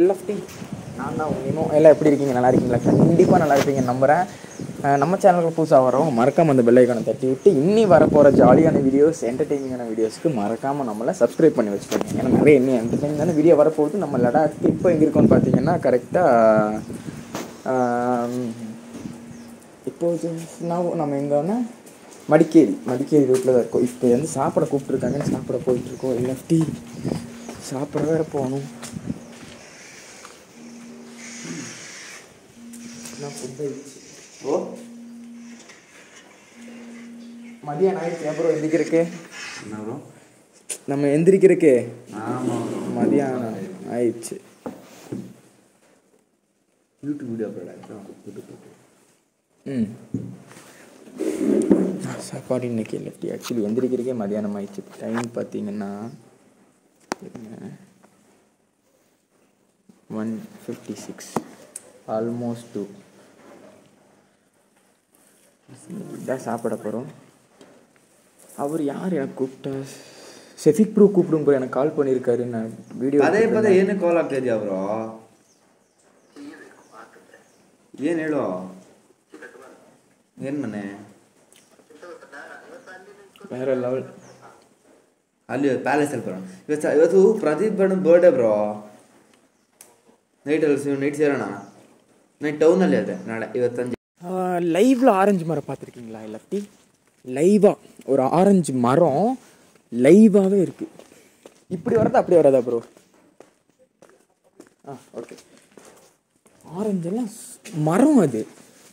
LFT நான் தான் உங்கள் எல்லாம் எப்படி இருக்கீங்க? நல்லா இருக்கீங்களா? கண்டிப்பாக நல்லா இருப்பீங்கன்னு நம்புகிறேன். நம்ம சேனலுக்கு புதுசாக வரோம், மறக்காமல் அந்த பெல் ஐக்கானை தட்டி விட்டு இன்னி வரப்போகிற ஜாலியான வீடியோஸ், என்டர்டெய்னிங்கான வீடியோஸ்க்கு மறக்காமல் நம்மளை சப்ஸ்கிரைப் பண்ணி வச்சுக்கோங்க. ஏன்னா நிறைய இன்னும் என்டர்டெய்னிங்கான வீடியோ வரப்போகுது. நம்ம லடாக் இப்போ எங்கே இருக்கோன்னு பார்த்தீங்கன்னா கரெக்டாக இப்போது நம்ம எங்கன்னா மடிக்கேரி ரூட்டில் தான் இருக்கோம். இப்போ வந்து சாப்பிட கூப்பிட்ருக்காங்கன்னு சாப்பிட போயிட்டுருக்கோம். LFT சாப்பிட வேறு போகணும். ஃபுட் ஆயிடுச்சு ப்ரோ. மதியானம் ஆயிடுச்சு ப்ரோ. எந்திரிக்கிறதுக்கு என்ன ப்ரோ? நம்ம எந்திரிக்கிறதுக்கு மதியானம் ஆயிடுச்சு. யூடியூப் வீடியோ யூடியூப் சாப்பாடு இன்னைக்கு LFT ஆக்சுவலி எந்திரிக்கிறதுக்கே மதியானம் ஆயிடுச்சு. டைம் பார்த்தீங்கன்னா 1:56, ஆல்மோஸ்ட் 2. இதான் சாப்பிட போகிறோம். அவர் யார் எனக்கு கூப்பிட்டா? ஷெஃபிக் ப்ரோ கூப்பிடும் ப்ரோ, எனக்கு கால் பண்ணியிருக்காரு. நான் வீடியோ ಪದೇ ಏನು ಕಾಲ್ ಆಗ್ತಿದ್ಯಾ ಬ್ರೋ? ಏನು ಹೇಳು, ಏನು ಮನೆ வேற லெவல். ಅಲ್ಲಿ ಪ್ಯಾಲೇಸಲ್ಲಿ ಬರೋಣ. ಇವತ್ತು ಪ್ರದೀಪ್ ಬಣ್ಣದ ಬರ್ಡೇ ಬ್ರೋ. ನೈಟ್ ಸೇರೋಣ. ನೈಟ್ ಟೌನಲ್ಲಿ ಅದೇ ನಾಳೆ ಇವತ್ತು ಸಂಜೆ. லைவில் ஆரஞ்சு மரம் பார்த்துருக்கீங்களா? LFT லைவாக ஒரு ஆரஞ்சு மரம் லைவாகவே இருக்குது. இப்படி வர்றதா அப்படி வராதா ப்ரோ? ஓகே. ஆரஞ்செல்லாம் மரம். அது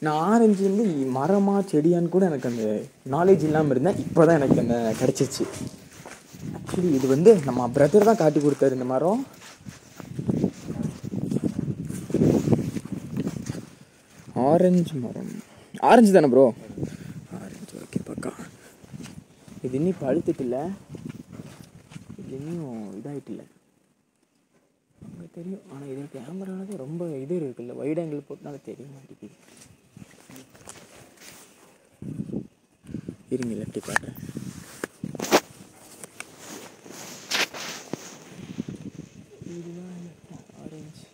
நான் ஆரஞ்சு வந்து மரமாக செடியான்னு கூட எனக்கு அந்த நாலேஜ் இல்லாமல் இருந்தேன். இப்போ தான் எனக்கு அந்த கிடச்சிச்சு. ஆக்சுவலி இது வந்து நம்ம பிரதர் தான் காட்டி கொடுத்தாரு இந்த மரம். ஆரஞ்சு மரம், ஆரஞ்சு தானே ப்ரோ? ஆரஞ்சு. ஓகே பக்கா. இது இன்னும் பழுத்துட்டு இல்லை, இது இன்னும் இதாகிட்டு இல்லை. அங்கே தெரியும், ஆனால் இதில் கேமரானது ரொம்ப இது இருக்குல்ல, வைட் ஆங்கிள் போட்டனால தெரிய மாட்டேங்குது. இருங்க LFT காட்டுறேன். இதுதான் ஆரஞ்சு.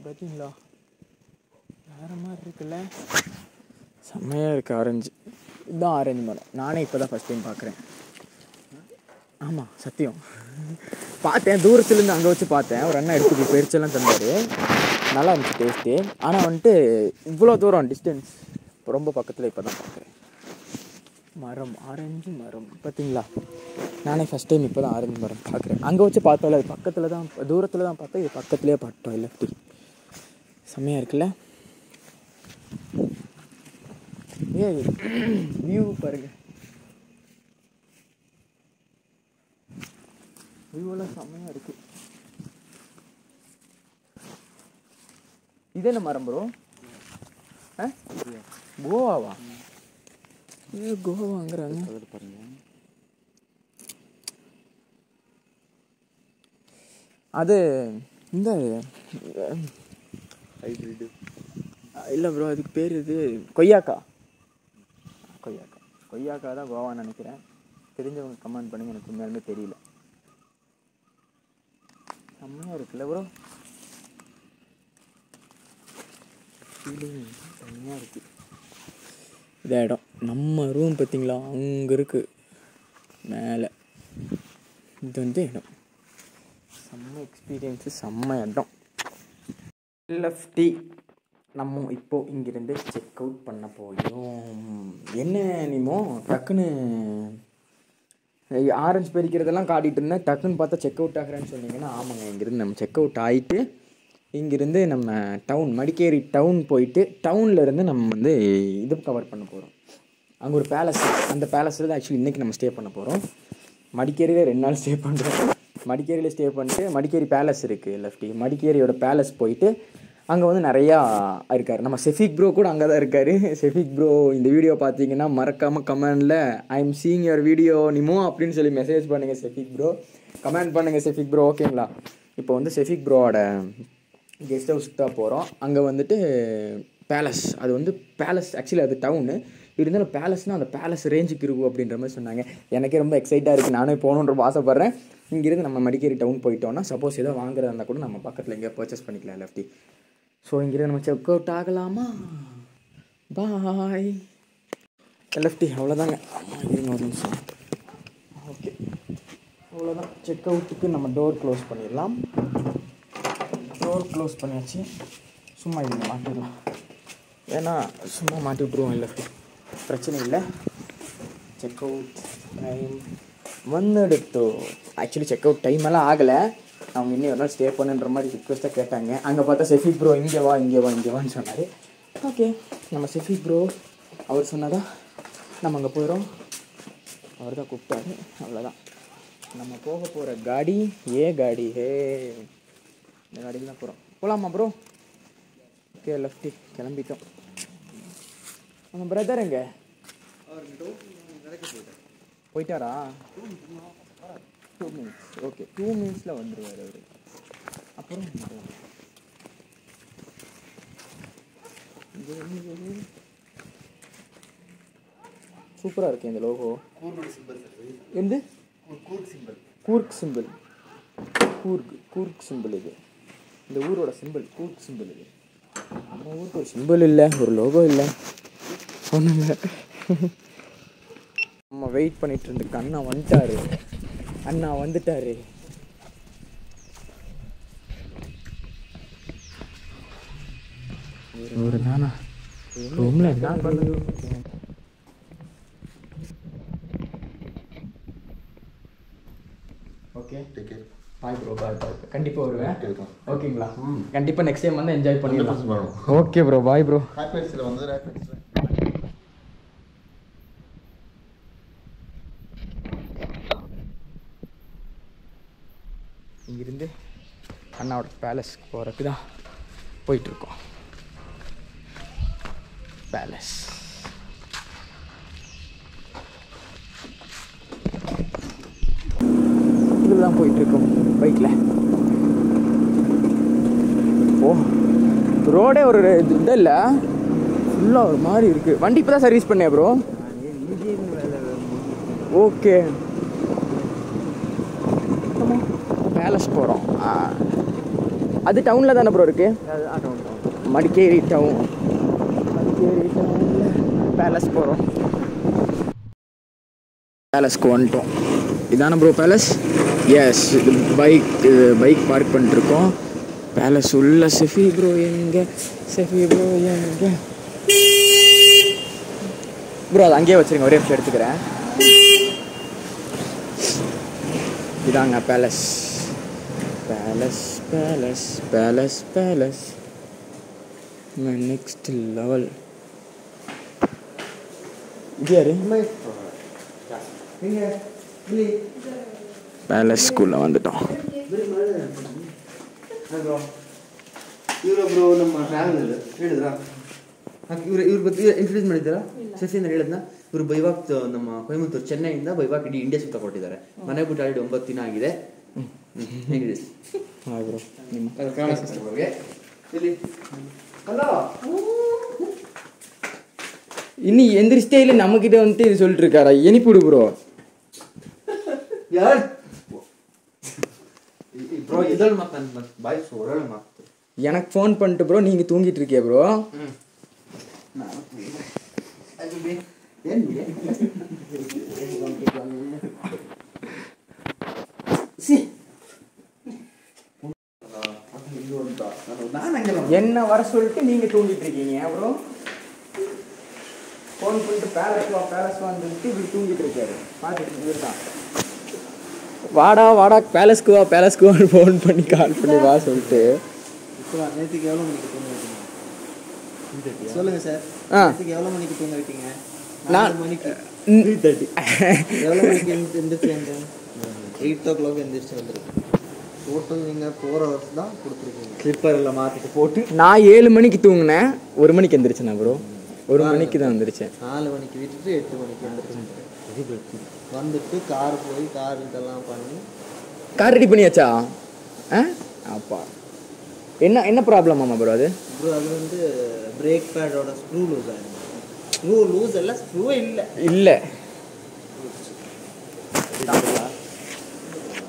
பார்த்தீங்களா? வேறு மாதிரி இருக்குல்ல, செம்மையாக இருக்குது ஆரஞ்சு. இதுதான் ஆரஞ்சு மரம். நானே இப்போ தான் ஃபஸ்ட் டைம் பார்க்குறேன். ஆமாம் சத்தியம். பார்த்தேன் தூரத்துலேருந்து, அங்கே வச்சு பார்த்தேன். ஒரு அண்ணா எடுத்துட்டு பெருச்செல்லாம் தந்தார். நல்லா இருந்துச்சு டேஸ்ட்டு. ஆனால் வந்துட்டு இவ்வளோ தூரம் டிஸ்டன்ஸ் ரொம்ப பக்கத்தில் இப்போ தான் பார்க்குறேன். மரம், ஆரஞ்சு மரம் பார்த்தீங்களா? நானே ஃபஸ்ட் டைம் இப்போ தான் ஆரஞ்சு மரம் பார்க்குறேன். அங்கே வச்சு பார்த்தால அது பக்கத்தில் தான், தூரத்தில் தான் பார்த்தா. இது பக்கத்துலேயே பட்டோம். LFT செம்மையாக இருக்குல்ல? வியூ பாருங்க, வியூவெல்லாம் செம்மையாக இருக்கு. இது என்ன மரம் ப்ரோ? கோவாவா? கோவாங்கிறாங்க பாருங்க. அது இந்த ஹைப்ரிட் இல்லை ப்ரோ, அதுக்கு பேர் இது கொய்யாக்கா தான் கோவான்னு நினைக்கிறேன். தெரிஞ்சவங்க கமெண்ட் பண்ணுங்க, எனக்கு உண்மையாலுமே தெரியல. செம்மையாக இருக்குல்ல ப்ரோ? செம்மையாக இருக்குது. இதே இடம் நம்ம ரூம் பார்த்தீங்களா? அங்கே இருக்குது மேலே. இது வந்து இடம் செம்ம எக்ஸ்பீரியன்ஸு, செம்ம இடம். LFT நம்ம இப்போது இங்கேருந்து செக் அவுட் பண்ண போயிடும். என்ன நீமோ டக்குன்னு ஆரஞ்சு பறிக்கிறதெல்லாம் காட்டிகிட்டு இருந்தேன். டக்குன்னு பார்த்தா செக் அவுட் ஆகிறேன்னு சொன்னீங்கன்னா, ஆமாங்க, இங்கேருந்து நம்ம செக் அவுட் ஆகிட்டு இங்கேருந்து நம்ம டவுன், மடிக்கேரி டவுன் போயிட்டு டவுன்லேருந்து நம்ம வந்து இது கவர் பண்ண போகிறோம். அங்கே ஒரு பேலஸ், அந்த பேலஸில் தான் ஆக்சுவலி இன்றைக்கி நம்ம ஸ்டே பண்ண போகிறோம். மடிக்கேரியில் 2 நாள் ஸ்டே பண்ணுறோம். மடிக்கேரியில் ஸ்டே பண்ணிட்டு மடிக்கேரி பேலஸ் இருக்குது LFT. மடிக்கேரியோட பேலஸ் போயிட்டு அங்கே வந்து நிறையா இருக்கார். நம்ம ஷெஃபிக் ப்ரோ கூட அங்கே தான் இருக்கார். ஷெஃபிக் ப்ரோ இந்த வீடியோ பார்த்தீங்கன்னா மறக்காமல் கமெண்டில் I am seeing your video Nemo அப்படின்னு சொல்லி மெசேஜ் பண்ணுங்கள். ஷெஃபிக் ப்ரோ கமெண்ட் பண்ணுங்கள் ஷெஃபிக் ப்ரோ, ஓகேங்களா? இப்போ வந்து ஷெஃபிக் ப்ரோவோட கெஸ்ட் ஹவுஸ்க்கு தான் போகிறோம். அங்கே வந்துட்டு பேலஸ், அது வந்து பேலஸ் ஆக்சுவலி அது டவுனு. இருந்தாலும் பேலஸ்னால் அந்த பேலஸ் ரேஞ்சுக்கு இருக்கும் அப்படின்ற மாதிரி சொன்னாங்க. எனக்கே ரொம்ப எக்ஸைட்டாக இருக்குது, நானே போகணுன்ற ஆசைப்பட்றேன். இங்கேருந்து நம்ம மடிக்கேரி டவுன் போயிட்டோம்னா சப்போஸ் ஏதோ வாங்குறதா இருந்தால் கூட நம்ம பக்கத்தில் எங்கேயோ பர்ச்சேஸ் பண்ணிக்கலாம் லெஃப்டி. ஸோ இங்கேருந்து நம்ம செக் அவுட் ஆகலாமா? பாய் லெஃப்டி. அவ்வளோதாங்க. இருங்க ஒரு நிமிஷம். ஓகே அவ்வளோதான். செக் அவுட்டுக்கு நம்ம டோர் க்ளோஸ் பண்ணிடலாம். டோர் க்ளோஸ் பண்ணியாச்சு. சும்மா இங்கே மாட்டிடலாம், ஏன்னா சும்மா மாட்டி விட்ருவோம். லெஃப்டி பிரச்சனை இல்லை. செக் அவுட் டைம் வந்துடுத்தோ. ஆக்சுவலி செக் அவுட் டைம் எல்லாம் ஆகலை. அவங்க இன்னும் ஒரு நாள் ஸ்டே பண்ணுன்ற மாதிரி ரிக்வெஸ்ட்டாக கேட்டாங்க. அங்கே பார்த்தா செஃபிக் ப்ரோ இங்கே வா இங்கே வா இங்கே வான்னு சொன்னார். ஓகே நம்ம செஃபிக் ப்ரோ அவர் சொன்னதா நம்ம அங்கே போயிடும். அவர் தான் கூப்பிட்டாரு. அவ்வளோதான். நம்ம போக போகிற காடி காடி இந்த காடியில் தான் போகிறோம். போகலாமா ப்ரோ? ஓகே லெஃப்டி கிளம்பிட்டோம். நம்ம பிரதர் எங்கே போயிட்டாரா? 2 minutes. ஓகே 2 minutesல வந்துடுவார் அவர். அப்புறம் சூப்பராக இருக்கு இந்த லோகோ. எந்த கூர்க் சிம்பிள்? கூர்க் சிம்பிள் இது இந்த ஊரோட சிம்பிள். கூர்க் சிம்பிள் இது. நம்ம ஊருக்கு ஒரு சிம்பிள் இல்லை, ஒரு லோகோ இல்லை, ஒன்றும் இல்லை. நம்ம வெயிட் பண்ணிட்டு இருந்துக்கு அண்ணா வந்துட்டாரு. அண்ணா வந்துட்டாரு. ஒரு தானா ரூம்ல என்ன பண்ணுது? Okay bye bro. Bye bye. கண்டிப்பாக வருவேன். ஓகேங்களா? கண்டிப்பாக நெக்ஸ்ட் டைம் வந்து என்ஜாய் பண்ணிடலாம். Okay bro. Bye bro. ரேபிட்ஸில் வந்து ரேபிட்ஸில் இங்கிருந்து அண்ணாவோட பேலஸ்க்கு போகிறதுக்கு தான் போயிட்டுருக்கோம். பேலஸ் இதில் தான் போயிட்டுருக்கோம் பைக்கில். ஓ ரோடே ஒரு இது இல்லை, ஃபுல்லாக ஒரு மாதிரி இருக்குது. வண்டி இப்போ தான் சர்வீஸ் பண்ணேன் ப்ரோ. ஓகே பேலஸ் போகிறோம். அது டவுனில் தானே ப்ரோ இருக்குது? மடிக்கேரி டவுன். மடிக்கேரி டவுனில் பேலஸ் போகிறோம். பேலஸ்க்கு வந்துட்டோம். இதானே ப்ரோ பேலஸ்? எஸ். இது பைக் பார்க் பண்ணிட்டுருக்கோம். பேலஸ் உள்ள செஃபி ப்ரோ எங்கே? செஃபி ப்ரோ எங்கே ப்ரோ? அது அங்கேயே வச்சுருங்க, ஒரே நிமிஷம் எடுத்துக்கிறேன். இதாங்க palace. Palace palace palace palace next level. இது யாரு? பேலஸ் ஸ்கூலில் வந்துட்டோம். ಇವರು ಬ್ರೋ ನಮ್ಮ ಟ್ರಾವೆಲ್ ಹೇಳಿದ್ರಾ? ಇವ್ರ ಬಗ್ಗೆ ಇಂಟ್ರೊಡ್ಯೂಸ್ ಮಾಡಿದ್ದಾರಾ? ಶಶಿಯಿಂದ ಹೇಳಿದ್ನ? ಇವರು ಬೈವಾಕ್ ನಮ್ಮ ಕೊಯಮತ್ತೂರು ಚೆನ್ನೈಯಿಂದ ಬೈವಾಕ್ ಇಡೀ ಇಂಡಿಯಾ ಸುತ್ತ ಕೊಟ್ಟಿದ್ದಾರೆ. ಮನೆ ಬಿಟ್ಟು ಆಲ್ರೆಡಿ 9 ದಿನ ಆಗಿದೆ. ಹೇಗಿದೆ ಬ್ರೋ ನಿಮ್ಮ ಕಾಣಿಸ್ತಾರೆ ಇಲ್ಲಿ ஹலோ இன்னும் எந்திரிச்சிட்டே இல்லை. நம்மக்கிட்ட வந்துட்டு இது சொல்லிட்டு இருக்காரா? எனிப்பிடு ப்ரோ. ಯಾರು ப்ரோ இதோட மாத்த பாய் சொல்றல மாத்த. எனக்கு ஃபோன் பண்ணிட்டு ப்ரோ நீங்கள் தூங்கிட்டு இருக்கே ப்ரோ. என்ன வர சொல்லிட்டு நீங்கள் தூங்கிட்டு இருக்கீங்க ப்ரோ. ஃபோன் பண்ணிட்டு பேலஸ் வந்துட்டு இப்படி தூங்கிட்டு இருக்காரு. பார்த்துட்டு இவர் தான் வாடா பேலஸ்க்கு வான்னு ஃபோன் பண்ணி கால் பண்ணி வா சொல்லிட்டு. இப்போ நேற்றுக்கு எவ்வளோ மணிக்கு தூங்க வைட்டீங்க? சொல்லுங்கள் சார். நேற்றுக்கு எவ்வளோ மணிக்கு தூங்க வைட்டீங்க? 4 மணிக்கு 3:30. எவ்வளோ மணிக்கு எந்திரிச்சு? 8 o'clock எந்திரிச்சு வந்துருக்கு. டோட்டல் நீங்கள் 4 hours தான் கொடுத்துருக்கீங்க. ஸ்லிப்பரில் மாற்றிட்டு போட்டு. நான் 7 மணிக்கு தூங்கினேன், 1 மணிக்கு எந்திரிச்சேண்ணா ப்ரோ. 1 மணிக்கு தான் வந்துருச்சேன். 4 மணிக்கு விட்டுட்டு 8 மணிக்கு வந்துருச்சேன். வந்துட்டு கார் போய் கார் இதெல்லாம் பண்ணி கார் ரெடி பண்ணியாச்சா? அப்பா என்ன ப்ராப்ளம் ஆமாம் ப்ரோ? அது ப்ரோ அது வந்து பிரேக் பேடோட ஸ்க்ரூ லூஸ் ஆகிடும். ஸ்க்ரூ லூஸ் எல்லாம் ஸ்க்ரூ இல்லை. இல்லை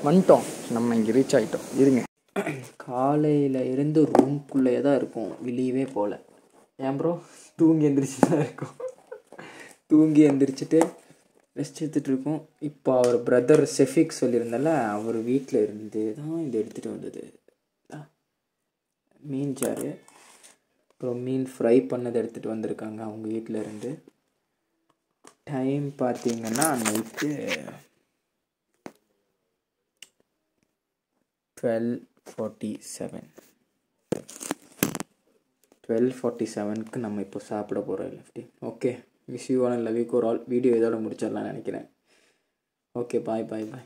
வந்துட்டோம், நம்ம இங்கே ரீச் ஆகிட்டோம். இருங்க, காலையில் இருந்து ரூம்குள்ளே தான் இருக்கும், வெளியவே போகல. ஏன் ப்ரோ? தூங்கி எந்திரிச்சு தான் இருக்கும். தூங்கி எந்திரிச்சிட்டு ரெஸ்ட் எடுத்துகிட்டு இருக்கோம். இப்போ அவர் பிரதர் செஃபிக் சொல்லியிருந்தால அவர் வீட்டில் இருந்து தான் இது எடுத்துகிட்டு வந்தது. மீன் சாறு அப்புறம் மீன் ஃப்ரை பண்ணதை எடுத்துகிட்டு வந்திருக்காங்க அவங்க வீட்டில் இருந்து. டைம் பார்த்தீங்கன்னா நைட்டு 12:47க்கு நம்ம இப்போ சாப்பிட போகிறோம் lefty. Okay, wish you all, love you core all. Video இதோட முடிச்சிடலாம்னு நினைக்கிறேன். ஓகே, பாய் பாய் பாய்.